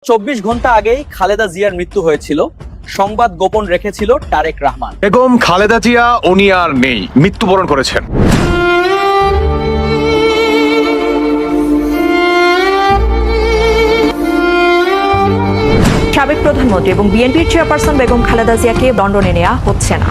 24 ঘন্টা আগেই খালেদা জিয়ার মৃত্যু হয়েছিল। সংবাদ গোপন রেখেছিল তারেক রহমান। বেগম খালেদা জিয়া উনি আর নেই, মৃত্যুবরণ করেছেন। সাবেক প্রধানমন্ত্রী এবং বিএনপির চেয়ারপারসন বেগম খালেদা জিয়াকে লন্ডনে নেওয়া হচ্ছে না।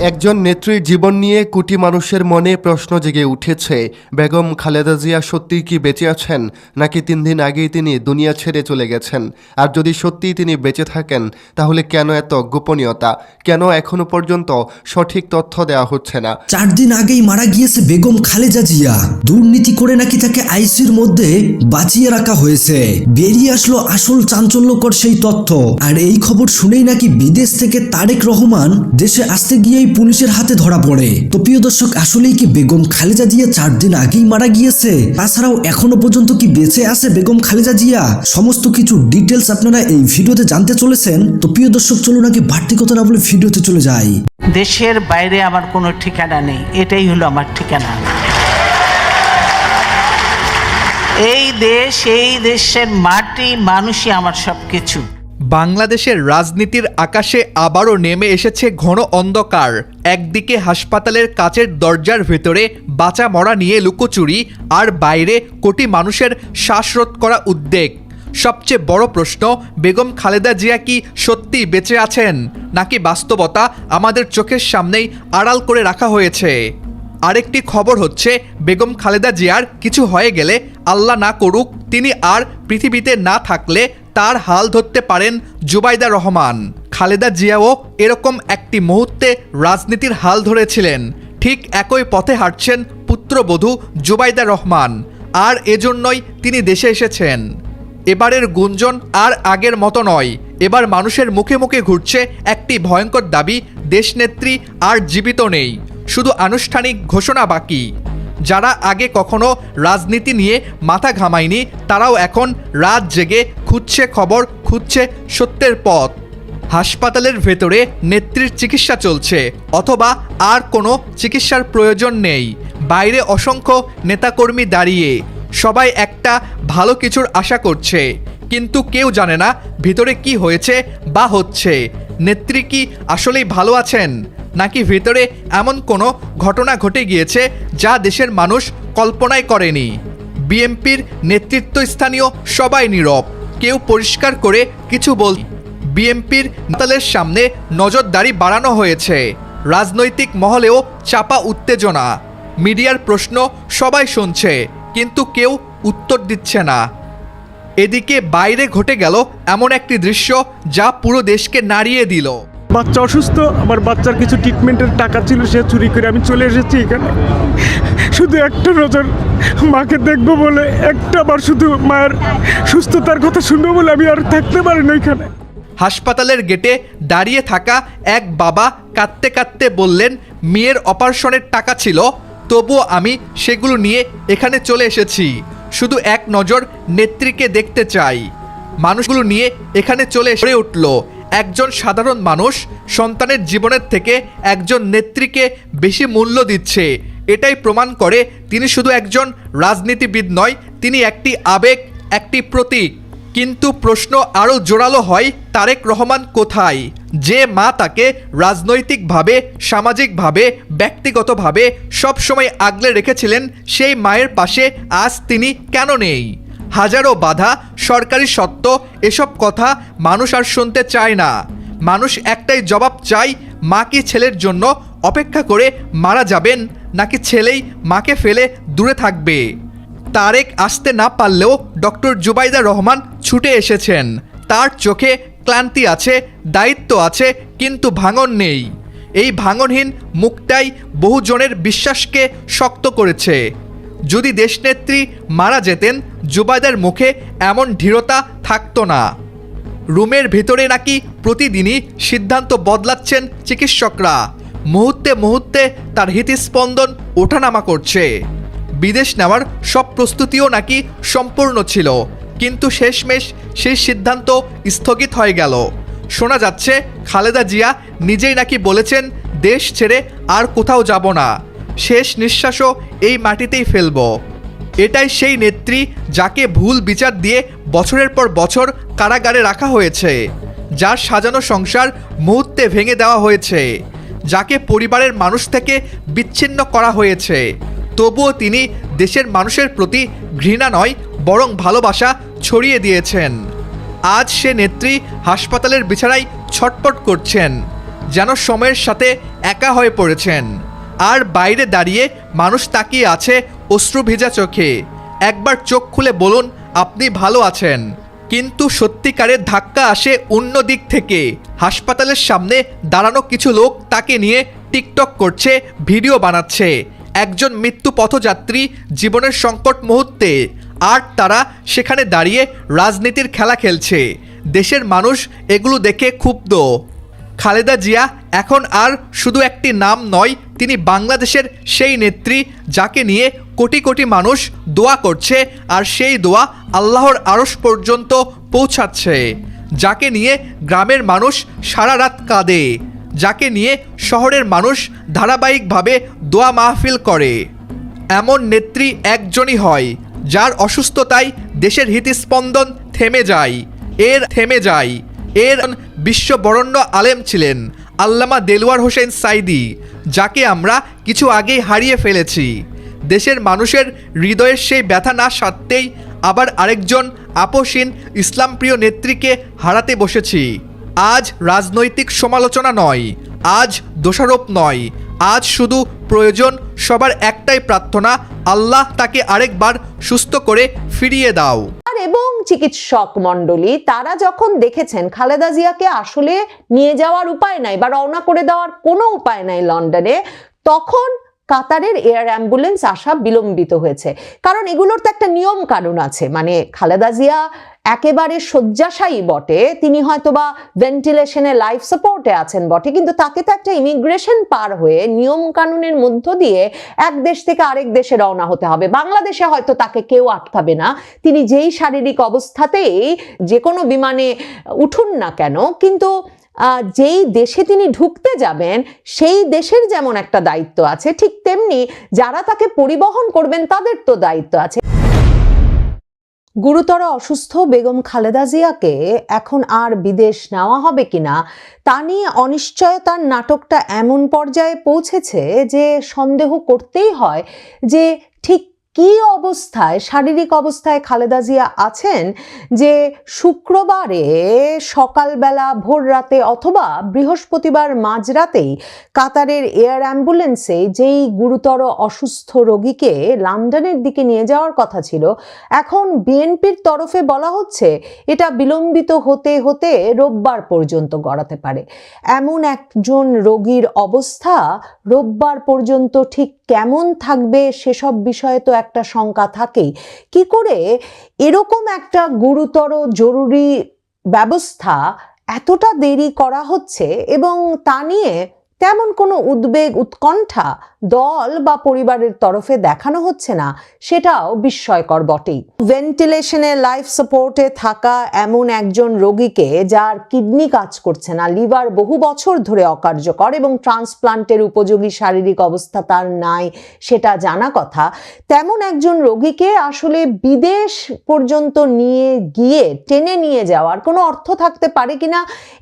একজন নেত্রীর জীবন নিয়ে কোটি মানুষের মনে প্রশ্ন জেগে উঠেছে, বেগম খালেদা জিয়া সত্যিই কি বেঁচে আছেন, নাকি 3 দিন আগেই তিনি দুনিয়া ছেড়ে চলে গেছেন? আর যদি সত্যিই তিনি বেঁচে থাকেন, তাহলে কেন এত গোপনীয়তা? কেন এখনো পর্যন্ত সঠিক তথ্য দেওয়া হচ্ছে না? 4 দিন আগেই মারা গিয়েছে বেগম খালেদা জিয়া। দুর্নীতি করে নাকি তাকে আইসিইউর মধ্যে বাঁচিয়ে রাখা হয়েছে। বেরিয়ে আসলো আসল চাঞ্চল্যকর সেই তথ্য। আর এই খবর শুনেই নাকি বিদেশ থেকে তারেক রহমান দেশে আসতে গিয়েই পুলিশের হাতে ধরা পড়ে। তো প্রিয় দর্শক, আসলেই কি বেগম খালেদা জিয়া 4 দিন আগেই মারা গিয়েছে? তাছাড়াও এখনো পর্যন্ত কি বেঁচে আছে বেগম খালেদা জিয়া? সমস্ত কিছু ডিটেলস আপনারা এই ভিডিওতে জানতে চলেছেন। তো প্রিয় দর্শক, চলুন আগে বাড়তি কথা না বলে ভিডিওতে চলে যাই। দেশের বাইরে আমার কোনো ঠিকানা নেই, এটাই হলো আমার ঠিকানা। এই দেশ, এই দেশের মাটি, মানুষই আমার সবকিছু। বাংলাদেশের রাজনীতির আকাশে আবারও নেমে এসেছে ঘন অন্ধকার। একদিকে হাসপাতালের কাচের দরজার ভেতরে বাঁচা মরা নিয়ে লুকোচুরি, আর বাইরে কোটি মানুষের শ্বাসরোধ করা উদ্বেগ। সবচেয়ে বড় প্রশ্ন, বেগম খালেদা জিয়া কি সত্যি বেঁচে আছেন, নাকি বাস্তবতা আমাদের চোখের সামনেই আড়াল করে রাখা হয়েছে? আরেকটি খবর হচ্ছে, বেগম খালেদা জিয়ার কিছু হয়ে গেলে, আল্লাহ না করুক, তিনি আর পৃথিবীতে না থাকলে তার হাল ধরতে পারেন জুবাইদা রহমান। খালেদা জিয়াও এরকম একটি মুহূর্তে রাজনীতির হাল ধরেছিলেন। ঠিক একই পথে হাঁটছেন পুত্রবধূ জুবাইদা রহমান, আর এজন্যই তিনি দেশে এসেছেন। এবারের গুঞ্জন আর আগের মতো নয়। এবার মানুষের মুখে মুখে ঘুরছে একটি ভয়ঙ্কর দাবি, দেশনেত্রী আর জীবিত নেই, শুধু আনুষ্ঠানিক ঘোষণা বাকি। যারা আগে কখনো রাজনীতি নিয়ে মাথা ঘামায়নি, তারাও এখন রাত জেগে খুঁজছে খবর, খুঁজছে সত্যের পথ। হাসপাতালের ভেতরে নেত্রীর চিকিৎসা চলছে, অথবা আর কোনো চিকিৎসার প্রয়োজন নেই। বাইরে অসংখ্য নেতাকর্মী দাঁড়িয়ে, সবাই একটা ভালো কিছুর আশা করছে, কিন্তু কেউ জানে না ভিতরে কি হয়েছে বা হচ্ছে। নেত্রী কি আসলেই ভালো আছেন, নাকি ভিতরে এমন কোনো ঘটনা ঘটে গিয়েছে যা দেশের মানুষ কল্পনাই করেনি? বিএনপির নেতৃত্বস্থানীয় সবাই নীরব, কেউ পরিষ্কার করে কিছু বল। বিএনপির নেতাদের সামনে নজরদারি বাড়ানো হয়েছে। রাজনৈতিক মহলেও চাপা উত্তেজনা। মিডিয়ার প্রশ্ন সবাই শুনছে, কিন্তু কেউ উত্তর দিচ্ছে না। এদিকে বাইরে ঘটে গেল এমন একটি দৃশ্য যা পুরো দেশকে নাড়িয়ে দিল। বাচ্চা অসুস্থ, আমার বাচ্চার কিছু ট্রিটমেন্টের টাকা ছিল, সে চুরি করে আমি চলে এসেছি এখানে। শুধু একটা নজর মাকে দেখবো বলে, একটা বার শুধু মায়ের সুস্থতার কথা শুনবো বলে আমি আর থাকতে পারি না এখানে। হাসপাতালের গেটে দাঁড়িয়ে থাকা এক বাবা কাঁদতে কাঁদতে বললেন, মেয়ের অপারেশনের টাকা ছিল, তবুও আমি সেগুলো নিয়ে এখানে চলে এসেছি। শুধু এক নজর নেত্রীকে দেখতে চাই। মানুষগুলো নিয়ে এখানে চলে এসে উঠল। একজন সাধারণ মানুষ সন্তানের জীবনের থেকে একজন নেত্রীকে বেশি মূল্য দিচ্ছে। এটাই প্রমাণ করে তিনি শুধু একজন রাজনীতিবিদ নয়, তিনি একটি আবেগ, একটি প্রতীক। কিন্তু প্রশ্ন আরও জোরালো হয়, তারেক রহমান কোথায়? যে মা তাকে রাজনৈতিকভাবে, সামাজিকভাবে, ব্যক্তিগতভাবে সবসময় আগলে রেখেছিলেন, সেই মায়ের পাশে আজ তিনি কেন নেই? হাজারো বাধা, সরকারি সত্ত্ব, এসব কথা মানুষ আর শুনতে চায় না। মানুষ একটাই জবাব চায়, মা কি ছেলের জন্য অপেক্ষা করে মারা যাবেন, নাকি ছেলেই মাকে ফেলে দূরে থাকবে? তারেক আসতে না পারলেও ডক্টর জুবাইদা রহমান ছুটে এসেছেন। তার চোখে ক্লান্তি আছে, দায়িত্ব আছে, কিন্তু ভাঙন নেই। এই ভাঙনহীন মুখটাই বহুজনের বিশ্বাসকে শক্ত করেছে। যদি দেশনেত্রী মারা যেতেন, জুবাইদার মুখে এমন দৃঢ়তা থাকতো না। রুমের ভেতরে নাকি প্রতিদিনই সিদ্ধান্ত বদলাচ্ছেন চিকিৎসকরা। মুহূর্তে মুহূর্তে তার হৃৎস্পন্দন ওঠানামা করছে। বিদেশ নেওয়ার সব প্রস্তুতিও নাকি সম্পূর্ণ ছিল, কিন্তু শেষমেশ সেই সিদ্ধান্ত স্থগিত হয়ে গেল। শোনা যাচ্ছে খালেদা জিয়া নিজেই নাকি বলেছেন, দেশ ছেড়ে আর কোথাও যাব না, শেষ নিঃশ্বাসও এই মাটিতেই ফেলব। এটাই সেই নেত্রী যাকে ভুল বিচার দিয়ে বছরের পর বছর কারাগারে রাখা হয়েছে, যার সাজানো সংসার মুহূর্তে ভেঙে দেওয়া হয়েছে, যাকে পরিবারের মানুষ থেকে বিচ্ছিন্ন করা হয়েছে। তবুও তিনি দেশের মানুষের প্রতি ঘৃণা নয় বরং ভালোবাসা ছড়িয়ে দিয়েছেন। আজ সে নেত্রী হাসপাতালের বিছানায় ছটপট করছেন, যেন সময়ের সাথে একা হয়ে পড়েছেন। আর বাইরে দাঁড়িয়ে মানুষ তাকিয়ে আছে অশ্রু ভেজা চোখে। একবার চোখ খুলে বলুন আপনি ভালো আছেন। কিন্তু সত্যিকারের ধাক্কা আসে অন্য দিক থেকে। হাসপাতালের সামনে দাঁড়ানো কিছু লোক তাকে নিয়ে টিকটক করছে, ভিডিও বানাচ্ছে। একজন মৃত্যু পথযাত্রী জীবনের সংকট মুহূর্তে, আর তারা সেখানে দাঁড়িয়ে রাজনীতির খেলা খেলছে। দেশের মানুষ এগুলো দেখে ক্ষুব্ধ। খালেদা জিয়া এখন আর শুধু একটি নাম নয়, তিনি বাংলাদেশের সেই নেত্রী যাকে নিয়ে কোটি কোটি মানুষ দোয়া করছে, আর সেই দোয়া আল্লাহর আরশ পর্যন্ত পৌঁছাচ্ছে। যাকে নিয়ে গ্রামের মানুষ সারা রাত কাঁদে, যাকে নিয়ে শহরের মানুষ ধারাবাহিকভাবে দোয়া মাহফিল করে। এমন নেত্রী একজনই হয় যার অসুস্থতায় দেশের হৃৎস্পন্দন থেমে যায়। এর বিশ্ববরণ্য আলেম ছিলেন আল্লামা দেলওয়ার হোসেন সাইদি, যাকে আমরা কিছু আগেই হারিয়ে ফেলেছি। দেশের মানুষের হৃদয়ের সেই ব্যথা না সারতেই আবার আরেকজন আপসীন ইসলামপ্রিয় নেত্রীকে হারাতে বসেছি। আজ রাজনৈতিক সমালোচনা নয়, আজ দোষারোপ নয়, আজ শুধু প্রয়োজন সবার একটাই প্রার্থনা, আল্লাহ তাকে আরেকবার সুস্থ করে ফিরিয়ে দাও। এবং চিকিৎসক মণ্ডলী তারা যখন দেখেছেন খালেদা জিয়াকে আসলে নিয়ে যাওয়ার উপায় নাই বা রওনা করে দেওয়ার কোনো উপায় নাই লন্ডনে, তখন কাতারের এয়ার অ্যাম্বুলেন্স আসা বিলম্বিত হয়েছে। কারণ এগুলোর তো একটা নিয়ম কানুন আছে। মানে খালেদা জিয়া একেবারে শয্যাশায়ী বটে, তিনি হয়তোবা ভেন্টিলেশনে লাইফ সাপোর্টে আছেন বটে, কিন্তু তাকে তো একটা ইমিগ্রেশন পার হয়ে নিয়ম কানুনের মধ্য দিয়ে এক দেশ থেকে আরেক দেশে রওনা হতে হবে। বাংলাদেশে হয়তো তাকে কেউ আটকাবে না, তিনি যেই শারীরিক অবস্থাতেই যে কোনো বিমানে উঠুন না কেন, কিন্তু যেই দেশে তিনি ঢুকতে যাবেন সেই দেশের যেমন একটা দায়িত্ব আছে, ঠিক তেমনি যারা তাকে পরিবহন করবেন তাদের তো দায়িত্ব আছে। গুরুতর অসুস্থ বেগম খালেদা জিয়াকে এখন আর বিদেশ নেওয়া হবে কিনা তা নিয়ে অনিশ্চয়তার নাটকটা এমন পর্যায়ে পৌঁছেছে যে সন্দেহ করতেই হয় যে ঠিক কি অবস্থায়, শারীরিক অবস্থায় খালেদা জিয়া আছেন যে শুক্রবারে সকালবেলা ভোর রাতে অথবা বৃহস্পতিবার মাঝরাতেই কাতারের এয়ার অ্যাম্বুলেন্সে যেই গুরুতর অসুস্থ রোগীকে লন্ডনের দিকে নিয়ে যাওয়ার কথা ছিল, এখন বিএনপির তরফে বলা হচ্ছে এটা বিলম্বিত হতে হতে রোববার পর্যন্ত গড়াতে পারে। এমন একজন রোগীর অবস্থা রোববার পর্যন্ত ঠিক কেমন থাকবে সেসব বিষয়ে তো একটা শঙ্কা থাকেই। কি করে এরকম একটা গুরুতর জরুরি ব্যবস্থা এতটা দেরি করা হচ্ছে এবং তা নিয়ে তেমন কোনো উদ্বেগ উৎকণ্ঠা দল বা পরিবারের তরফে দেখানো হচ্ছে না, সেটাও বিস্ময়কর বটেই। ভেন্টিলেশনে লাইফ সাপোর্টে থাকা এমন একজন রোগীকে যার কিডনি কাজ করছে না, লিভার বহু বছর ধরে অকার্যকর এবং ট্রান্সপ্লান্টের উপযোগী শারীরিক অবস্থা তার নাই সেটা জানা কথা, তেমন একজন রোগীকে আসলে বিদেশ পর্যন্ত নিয়ে গিয়ে টেনে নিয়ে যাওয়ার কোনো অর্থ থাকতে পারে কিনা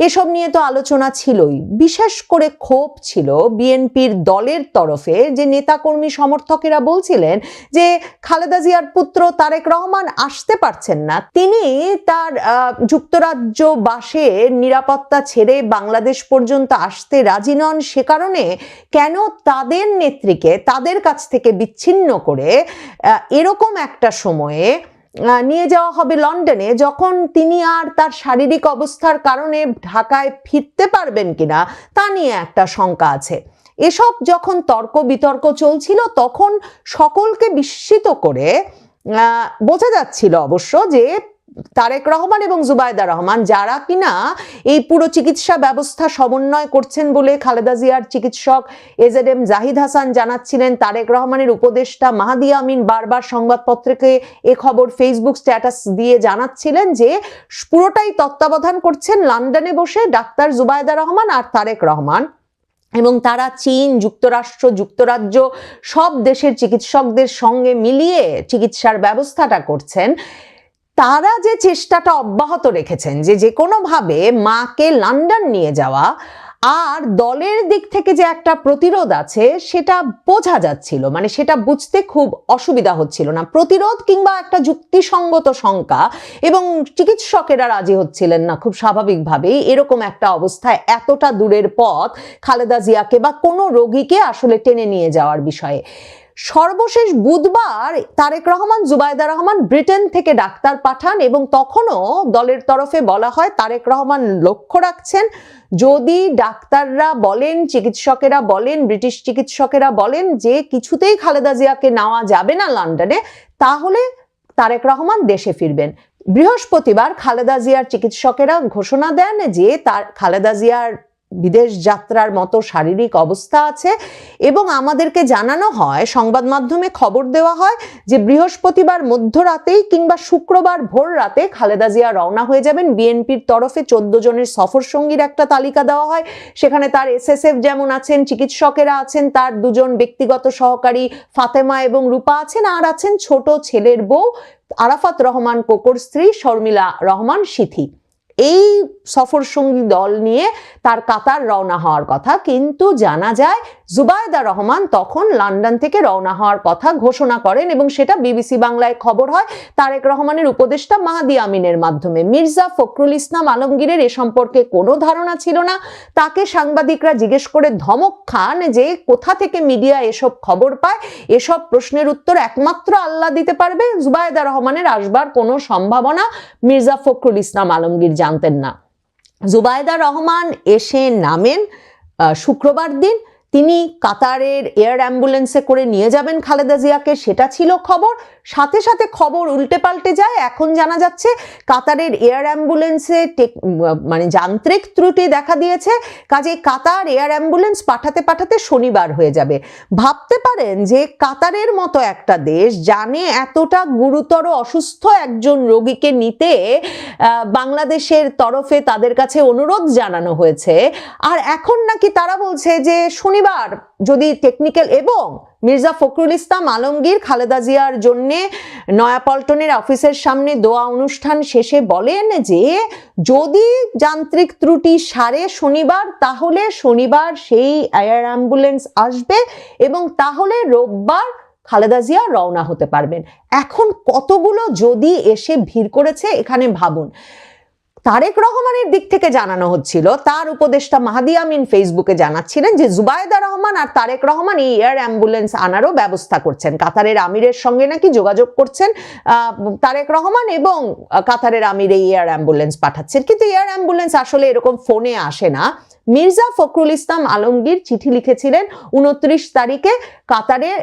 এসব নিয়ে তো আলোচনা ছিলই। বিশেষ করে ক্ষোভ ছিল বিএনপির দলের তরফে, যে নেতাকর্মী সমর্থকেরা বলছিলেন যে খালেদা জিয়ার পুত্র তারেক রহমান আসতে পারছেন না, তিনি তার যুক্তরাজ্য বাসের নিরাপত্তা ছেড়ে বাংলাদেশ পর্যন্ত আসতে রাজি নন, সে কারণে কেন তাদের নেত্রীকে তাদের কাছ থেকে বিচ্ছিন্ন করে এরকম একটা সময়ে নিয়ে যাওয়া হবে লন্ডনে, যখন তিনি আর তার শারীরিক অবস্থার কারণে ঢাকায় ফিরতে পারবেন কিনা তা নিয়ে একটা শঙ্কা আছে। এসব যখন তর্ক বিতর্ক চলছিল তখন সকলকে বিস্মিত করে বোঝা যাচ্ছিল অবশ্য যে তারেক রহমান এবং জুবাইদা রহমান, যারা কিনা এই পুরো চিকিৎসা ব্যবস্থা সমন্বয় করছেন বলে খালেদা জিয়ার চিকিৎসক এজেডএম জাহিদ হাসান জানাচ্ছিলেন, তারেক রহমানের উপদেষ্টা মাহাদি আমিন বারবার সংবাদপত্রকে এ খবর ফেসবুক স্ট্যাটাস দিয়ে জানাচ্ছিলেন যে পুরোটাই তত্ত্বাবধান করছেন লন্ডনে বসে ডাক্তার জুবাইদা রহমান আর তারেক রহমান। এবং তারা চীন, যুক্তরাষ্ট্র, যুক্তরাজ্য সব দেশের চিকিৎসকদের সঙ্গে মিলিয়ে চিকিৎসার ব্যবস্থাটা করছেন, তারা যে চেষ্টাটা অব্যাহত রেখেছেন যে কোনোভাবে মাকে লন্ডন নিয়ে যাওয়া, আর দলের দিক থেকে যে একটা প্রতিরোধ আছে সেটা বোঝা যাচ্ছিল, মানে সেটা বুঝতে খুব অসুবিধা হচ্ছিল না। প্রতিরোধ কিংবা একটা যুক্তিসঙ্গত শঙ্কা, এবং চিকিৎসকেরা রাজি হচ্ছিলেন না খুব স্বাভাবিকভাবেই এরকম একটা অবস্থায় এতটা দূরের পথ খালেদা জিয়াকে বা কোনো রোগীকে আসলে টেনে নিয়ে যাওয়ার বিষয়ে। সর্বশেষ বুধবার তারেক রহমান, জুবাইদা রহমান ব্রিটেন থেকে ডাক্তার পাঠান, এবং তখনও দলের তরফে বলা হয় তারেক রহমান লক্ষ্য রাখছেন যদি ডাক্তাররা বলেন, চিকিৎসকেরা বলেন, ব্রিটিশ চিকিৎসকেরা বলেন যে কিছুতেই খালেদা জিয়াকে নেওয়া যাবে না লন্ডনে, তাহলে তারেক রহমান দেশে ফিরবেন। বৃহস্পতিবার খালেদা জিয়ার চিকিৎসকেরা ঘোষণা দেন যে খালেদা জিয়ার বিদেশ যাত্রার মতো শারীরিক অবস্থা আছে, এবং আমাদেরকে জানানো হয়, সংবাদ মাধ্যমে খবর দেওয়া হয় যে বৃহস্পতিবার মধ্যরাতেই কিংবা শুক্রবার ভোর রাতে খালেদা জিয়া রওনা হয়ে যাবেন। বিএনপির তরফে 14 জনের সফর সঙ্গীর একটা তালিকা দেওয়া হয়, সেখানে তার এসএসএফ যেমন আছেন, চিকিৎসকেরা আছেন, তার 2 জন ব্যক্তিগত সহকারী ফাতেমা এবং রূপা আছেন, আর আছেন ছোট ছেলের বউ আরাফাত রহমান কোকোর স্ত্রী শর্মিলা রহমান সিথি। এই সফর সঙ্গী দল নিয়ে তার কাতার রওনা হওয়ার কথা, কিন্তু জানা যায় জুবাইদা রহমান তখন লন্ডন থেকে রওনা হওয়ার কথা ঘোষণা করেন, এবং সেটা বিবিসি বাংলায় খবর হয় তারেক রহমানের উপদেষ্টা মাহাদি আমিনের মাধ্যমে। মির্জা ফখরুল ইসলাম আলমগীরের এ সম্পর্কে কোনো ধারণা ছিল না। তাকে সাংবাদিকরা জিজ্ঞেস করে ধমক খান যে কোথা থেকে মিডিয়া এসব খবর পায়, এসব প্রশ্নের উত্তর একমাত্র আল্লাহ দিতে পারবে, জুবাইদা রহমানের আসবার কোনো সম্ভাবনা মির্জা ফখরুল ইসলাম আলমগীর জানতেন না। জুবাইদা রহমান এসে নামেন শুক্রবার দিন, তিনি কাতারের এয়ার অ্যাম্বুলেন্সে করে নিয়ে যাবেন খালেদা জিয়াকে, সেটা ছিল খবর। সাথে সাথে খবর উল্টে পাল্টে যায়, এখন জানা যাচ্ছে কাতারের এয়ার অ্যাম্বুলেন্সে মানে যান্ত্রিক ত্রুটি দেখা দিয়েছে, কাজে কাতার এয়ার অ্যাম্বুলেন্স পাঠাতে পাঠাতে শনিবার হয়ে যাবে। ভাবতে পারেন যে কাতারের মতো একটা দেশ জানে এতটা গুরুতর অসুস্থ একজন রোগীকে নিতে বাংলাদেশের তরফে তাদের কাছে অনুরোধ জানানো হয়েছে, আর এখন নাকি তারা বলছে যে শনিবার যদি টেকনিক্যাল, এবং মির্জা ফখরুল ইসলাম আলমগীর খালেদা জিয়ার জন্য নয়াপল্টনের অফিসের সামনে দোয়া অনুষ্ঠান শেষে বলেন যে যদি যান্ত্রিক ত্রুটি সারে শনিবার, তাহলে শনিবার সেই এয়ার অ্যাম্বুলেন্স আসবে এবং তাহলে রোববার খালেদা জিয়া রওনা হতে পারবেন। এখন কতগুলো যদি এসে ভিড় করেছে এখানে ভাবুন। তারেক রহমানের দিক থেকে জানানো হচ্ছিল, তার উপদেষ্টা মাহাদি আমিন ফেসবুকে জানাচ্ছিলেন যে জুবাইদা রহমান আর তারেক রহমান এই এয়ার অ্যাম্বুলেন্স আনারও ব্যবস্থা করছেন। কাতারের আমিরের সঙ্গে নাকি যোগাযোগ করছেন তারেক রহমান, এবং কাতারের আমির এই এয়ার অ্যাম্বুলেন্স পাঠাচ্ছেন, কিন্তু এয়ার অ্যাম্বুলেন্স আসলে এরকম ফোনে আসে না। মির্জা ফখরুল ইসলাম আলমগীর চিঠি লিখেছিলেন 29 তারিখে কাতারের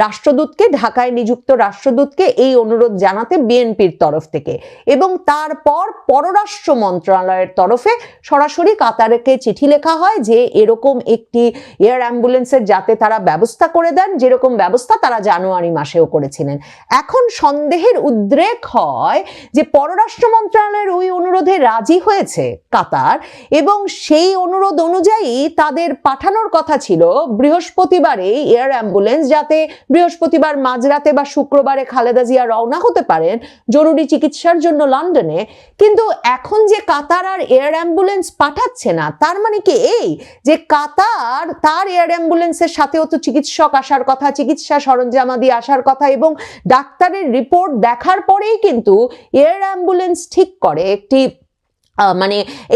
রাষ্ট্রদূতকে, ঢাকায় নিযুক্ত রাষ্ট্রদূতকে এই অনুরোধ জানাতে বিএনপির তরফ থেকে, এবং তারপর পররাষ্ট্র মন্ত্রণালয়ের তরফে সরাসরি কাতারকে চিঠি লেখা হয় যে এরকম একটি এয়ার অ্যাম্বুলেন্সের যাতে তারা ব্যবস্থা করে দেন, যেরকম ব্যবস্থা তারা জানুয়ারি মাসেও করেছিলেন। এখন সন্দেহের উদ্রেক হয় যে পররাষ্ট্র মন্ত্রণালয়ের ওই অনুরোধে রাজি হয়েছে কাতার, এবং সেই অনুরোধ অনুযায়ী তাদের পাঠানোর কথা ছিল বৃহস্পতিবারে এয়ার অ্যাম্বুলেন্স, যাতে বৃহস্পতিবার মাঝরাতে বা শুক্রবারে খালেদা জিয়া রওনা হতে পারেন জরুরি চিকিৎসার জন্য লন্ডনে। কিন্তু এখন যে কাতার আর এয়ার অ্যাম্বুলেন্স পাঠাচ্ছে না, তার মানে কি এই যে কাতার তার এয়ার অ্যাম্বুলেন্সের সাথেও তো চিকিৎসক আসার কথা, চিকিৎসা সরঞ্জামাদি আসার কথা, এবং ডাক্তারের রিপোর্ট দেখার পরেই কিন্তু এয়ার অ্যাম্বুলেন্স ঠিক করে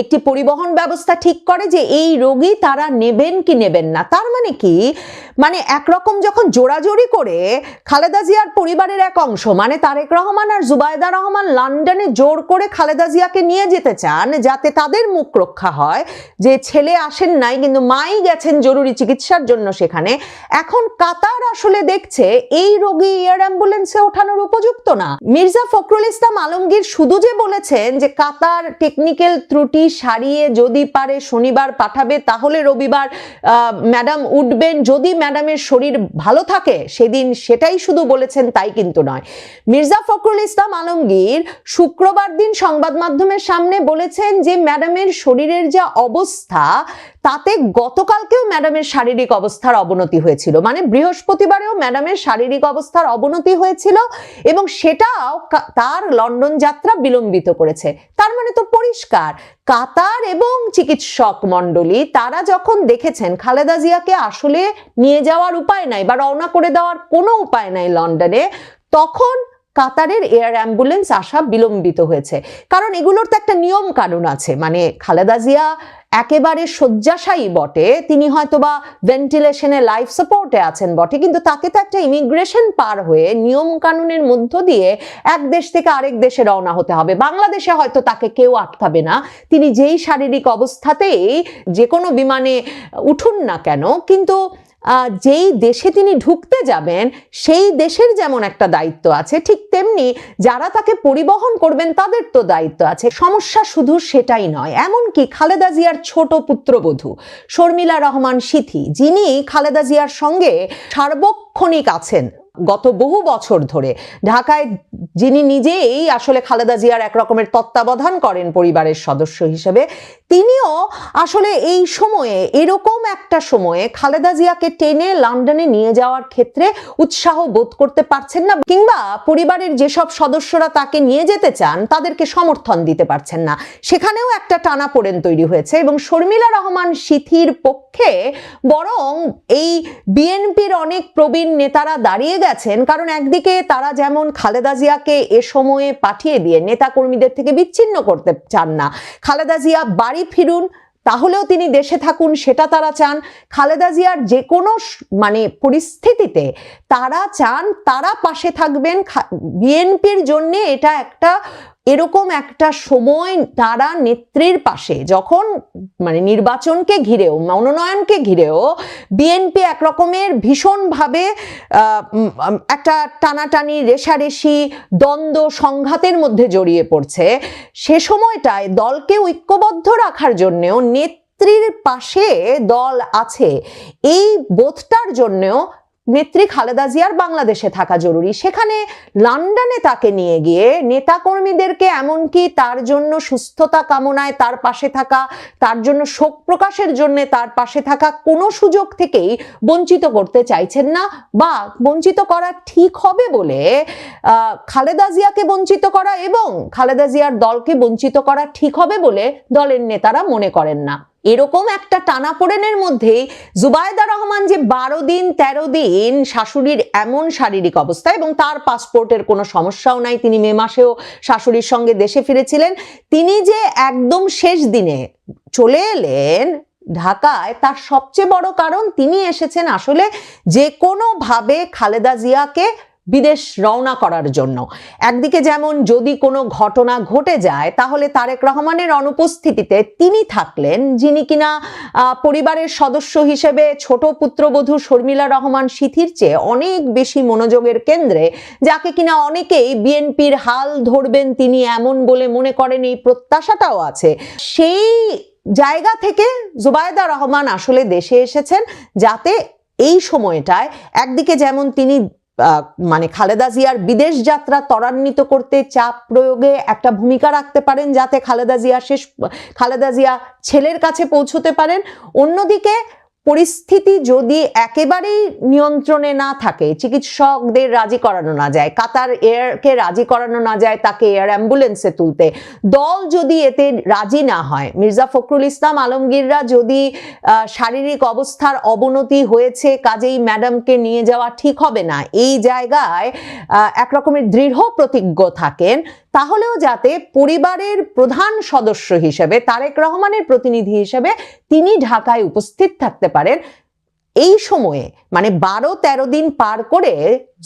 একটি পরিবহন ব্যবস্থা ঠিক করে যে এই রোগী তারা নেবেন কি নেবেন না। তার মানে কি, মানে একরকম যখন জোড়াজোড়ি করে খালেদা জিয়ার পরিবারের এক অংশ মানে তারেক রহমান আর জুবাইদা রহমান লন্ডনে জোর করে খালেদা জিয়াকে নিয়ে যেতে চান যাতে তাদের মুখ রক্ষা হয় যে ছেলে আসেন নাই কিন্তু মাই গেছেন জরুরি চিকিৎসার জন্য সেখানে, এখন কাতার আসলে দেখছে এই রোগী এয়ার অ্যাম্বুলেন্সে ওঠানোর উপযুক্ত না। মির্জা ফখরুল ইসলাম আলমগীর শুধু যে বলেছেন যে কাতার টেকনিক্যাল ত্রুটি সারিয়ে যদি পারে শনিবার পাঠাবে, তাহলে রবিবার ম্যাডাম উঠবেন, যদি ম্যাডামের শরীর ভালো থাকে সেদিন সেটাই শুধু বলেছেন তাই কিন্তু নয়। মির্জা ফখরুল ইসলাম আলমগীর শুক্রবার দিন সংবাদ মাধ্যমের সামনে বলেছেন যে ম্যাডামের শরীরের যা অবস্থা তাতে গতকালকেও ম্যাডামের শারীরিক অবস্থার অবনতি হয়েছিল, মানে বৃহস্পতিবারেও ম্যাডামের শারীরিক অবস্থার অবনতি হয়েছিল এবং সেটাও তার লন্ডন যাত্রা বিলম্বিত করেছে। তার মানে তো পরিষ্কার কাতার এবং চিকিৎসক মণ্ডলী তারা যখন দেখেছেন খালেদা জিয়াকে আসলে নিয়ে যাওয়ার উপায় নাই বা রওনা করে দেওয়ার কোনো উপায় নাই লন্ডনে, তখন কাতারের এয়ার অ্যাম্বুলেন্স আসা বিলম্বিত হয়েছে। কারণ এগুলোর তো একটা নিয়ম কানুন আছে, মানে খালেদা জিয়া একেবারে শয্যাশায়ী বটে, তিনি হয়তোবা ভেন্টিলেশনে লাইফ সাপোর্টে আছেন বটে, কিন্তু তাকে তো একটা ইমিগ্রেশন পার হয়ে নিয়ম কানুনের মধ্য দিয়ে এক দেশ থেকে আরেক দেশে রওনা হতে হবে। বাংলাদেশে হয়তো তাকে কেউ আটকাবে না, তিনি যেই শারীরিক অবস্থাতেই যে কোনো বিমানে উঠুন না কেন, কিন্তু যেই দেশে তিনি ঢুকতে যাবেন সেই দেশের যেমন একটা দায়িত্ব আছে, ঠিক তেমনি যারা তাকে পরিবহন করবেন তাদের তো দায়িত্ব আছে। সমস্যা শুধু সেটাই নয়, এমনকি খালেদা জিয়ার ছোট পুত্রবধূ শর্মিলা রহমান সিথি, যিনি খালেদা জিয়ার সঙ্গে সার্বক্ষণিক আছেন গত বহু বছর ধরে ঢাকায়, যিনি নিজেই আসলে খালেদা জিয়ার এক রকমের তত্ত্বাবধান করেন পরিবারের সদস্য হিসেবে, তিনিও আসলে এই সময়ে, এরকম একটা সময়ে খালেদা জিয়াকে টেনে লন্ডনে নিয়ে যাওয়ার ক্ষেত্রে উৎসাহ বোধ করতে পারছেন না, কিংবা পরিবারের যেসব সদস্যরা তাকে নিয়ে যেতে চান তাদেরকে সমর্থন দিতে পারছেন না। সেখানেও একটা টানাপোড়েন তৈরি হয়েছে এবং শর্মিলা রহমান সিথির পক্ষে বরং এই বিএনপির অনেক প্রবীণ নেতারা দাঁড়িয়ে গেছেন, কারণ একদিকে তারা যেমন খালেদা জিয়াকে এ সময়ে পাঠিয়ে দিয়ে নেতাকর্মীদের থেকে বিচ্ছিন্ন করতে চান না, খালেদা জিয়া বাড়ি ফিরুন তাহলেও তিনি দেশে থাকুন সেটা তারা চান, খালেদা জিয়ার যে কোনো মানে পরিস্থিতিতে তারা চান তারা পাশে থাকবেন। বিএনপির জন্য এটা একটা এরকম একটা সময় তারা নেত্রীর পাশে, যখন মানে নির্বাচনকে ঘিরেও মনোনয়নকে ঘিরেও বিএনপি এক রকমের ভীষণভাবে একটা টানাটানি রেষারেষি দ্বন্দ্ব সংঘাতের মধ্যে জড়িয়ে পড়ছে, সে সময়টায় দলকে ঐক্যবদ্ধ রাখার জন্যও নেত্রীর পাশে দল আছে এই বোধটার জন্যও নেত্রী খালেদা জিয়ার বাংলাদেশে থাকা জরুরি। সেখানে লন্ডনে তাকে নিয়ে গিয়ে নেতাকর্মীদেরকে এমনকি তার জন্য সুস্থতা কামনায় তার পাশে থাকা, তার জন্য শোক প্রকাশের জন্য তার পাশে থাকা কোনো সুযোগ থেকেই বঞ্চিত করতে চাইছেন না, বা বঞ্চিত করা ঠিক হবে বলে খালেদা জিয়াকে বঞ্চিত করা এবং খালেদা জিয়ার দলকে বঞ্চিত করা ঠিক হবে বলে দলের নেতারা মনে করেন না। এরকম একটা টানাপোড়েনের মধ্যেই জুবাইদা রহমান যে 12 দিন 13 দিন শাশুড়ির এমন শারীরিক অবস্থা, এবং তার পাসপোর্টের কোনো সমস্যাও নাই, তিনি মে মাসেও শাশুড়ির সঙ্গে দেশে ফিরেছিলেন, তিনি যে একদম শেষ দিনে চলে এলেন ঢাকায়, তার সবচেয়ে বড় কারণ তিনি এসেছেন আসলে যে কোনোভাবে খালেদা জিয়াকে বিদেশ রওনা করার জন্য। একদিকে যেমন যদি কোনো ঘটনা ঘটে যায় তাহলে তারেক রহমানের অনুপস্থিতিতে তিনি থাকলেন, যিনি কিনা পরিবারের সদস্য হিসেবে ছোট পুত্রবধূ শর্মিলা রহমান সিথির চেয়ে অনেক বেশি মনোযোগের কেন্দ্রে, যাকে কিনা অনেকেই বিএনপির হাল ধরবেন তিনি এমন বলে মনে করেন, এই প্রত্যাশাটাও আছে। সেই জায়গা থেকে জুবাইদা রহমান আসলে দেশে এসেছেন যাতে এই সময়টায় একদিকে যেমন তিনি মানে খালেদা জিয়ার বিদেশ যাত্রা ত্বরান্বিত করতে চাপ প্রয়োগে একটা ভূমিকা রাখতে পারেন, যাতে খালেদা জিয়া ছেলের কাছে পৌঁছতে পারেন। অন্যদিকে পরিস্থিতি যদি একেবারেই নিয়ন্ত্রণে না থাকে, চিকিৎসকদের রাজি করানো না যায়, কাতার এয়ারকে রাজি করানো না যায় তাকে এয়ার অ্যাম্বুলেন্সে তুলতে, দল যদি এতে রাজি না হয়, মির্জা ফখরুল ইসলাম আলমগীররা যদি শারীরিক অবস্থার অবনতি হয়েছে কাজেই ম্যাডামকে নিয়ে যাওয়া ঠিক হবে না এই জায়গায় একরকমের দৃঢ় প্রতিজ্ঞ থাকেন, তাহলেও যাতে পরিবারের প্রধান সদস্য হিসেবে তারেক রহমানের প্রতিনিধি হিসেবে তিনি ঢাকায় উপস্থিত থাকতে পারেন। এই সময়ে মানে 12-13 দিন পার করে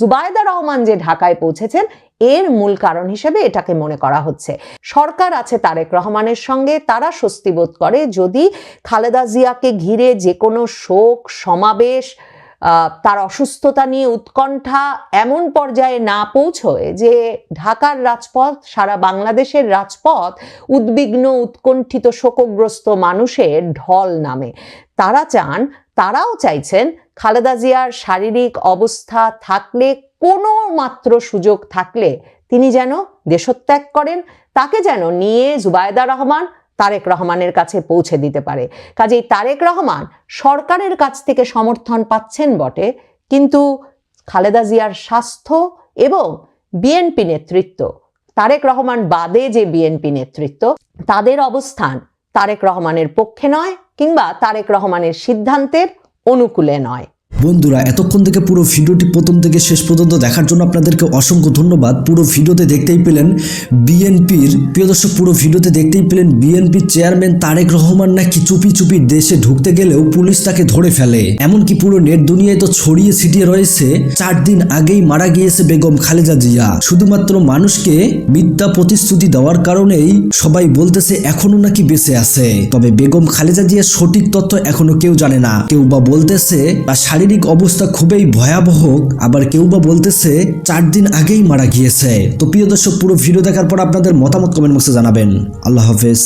জুবাইদা রহমান যে ঢাকায় পৌঁছেছেন, এর মূল কারণ হিসেবে এটাকে মনে করা হচ্ছে। সরকার আছে তারেক রহমানের সঙ্গে, তারা স্বস্তি বোধ করে যদি খালেদা জিয়াকে ঘিরে যে কোনো শোক সমাবেশ, তার অসুস্থতা নিয়ে উৎকণ্ঠা এমন পর্যায়ে না পৌঁছয় যে ঢাকার রাজপথ, সারা বাংলাদেশের রাজপথ উদ্বিগ্ন উৎকণ্ঠিত শোকগ্রস্ত মানুষের ঢল নামে। তারা চান তারাও চাইছেন খালেদা জিয়ার শারীরিক অবস্থা থাকলে, কোনো মাত্র সুযোগ থাকলে তিনি যেন দেশত্যাগ করেন, তাকে যেন নিয়ে জুবাইদা রহমান তারেক রহমানের কাছে পৌঁছে দিতে পারে। কাজেই তারেক রহমান সরকারের কাছ থেকে সমর্থন পাচ্ছেন বটে, কিন্তু খালেদা জিয়ার স্বাস্থ্য এবং বিএনপি নেতৃত্ব, তারেক রহমান বাদে যে বিএনপি নেতৃত্ব, তাদের অবস্থান তারেক রহমানের পক্ষে নয় কিংবা তারেক রহমানের সিদ্ধান্তের অনুকূলে নয়। বন্ধুরা, এতক্ষণ থেকে পুরো ভিডিওটি প্রথম থেকে শেষ পর্যন্ত দেখার জন্য আপনাদেরকে অসংখ্য ধন্যবাদ। পুরো ভিডিওতে দেখতেই পেলেন বিএনপির, প্রিয় দর্শক, পুরো ভিডিওতে দেখতেই পেলেন বিএনপির চেয়ারম্যান তারেক রহমান নাকি চুপি চুপি দেশে ঢুকতে গেলেও পুলিশ তাকে ধরে ফেলে। এমনকি পুরো নেট দুনিয়ায় তো ছড়িয়ে ছিটিয়ে রয়েছে 4 দিন আগেই মারা গিয়েছে বেগম খালেদা জিয়া। শুধুমাত্র মানুষকে মিথ্যা প্রতিশ্রুতি দেওয়ার কারণেই সবাই বলতেছে এখনো নাকি বেঁচে আছে। তবে বেগম খালেদা জিয়ার সঠিক তথ্য এখনো কেউ জানে না। কেউ বা বলতেছে তার শারীরিক অবস্থা খুবই ভয়াবহ, আবার কেউ বা বলতেছে 4 দিন আগেই মারা গিয়েছে। তো প্রিয় দর্শক, পুরো ভিডিও দেখার পর আপনাদের মতামত কমেন্ট বক্সে জানাবেন। আল্লাহ হাফেজ।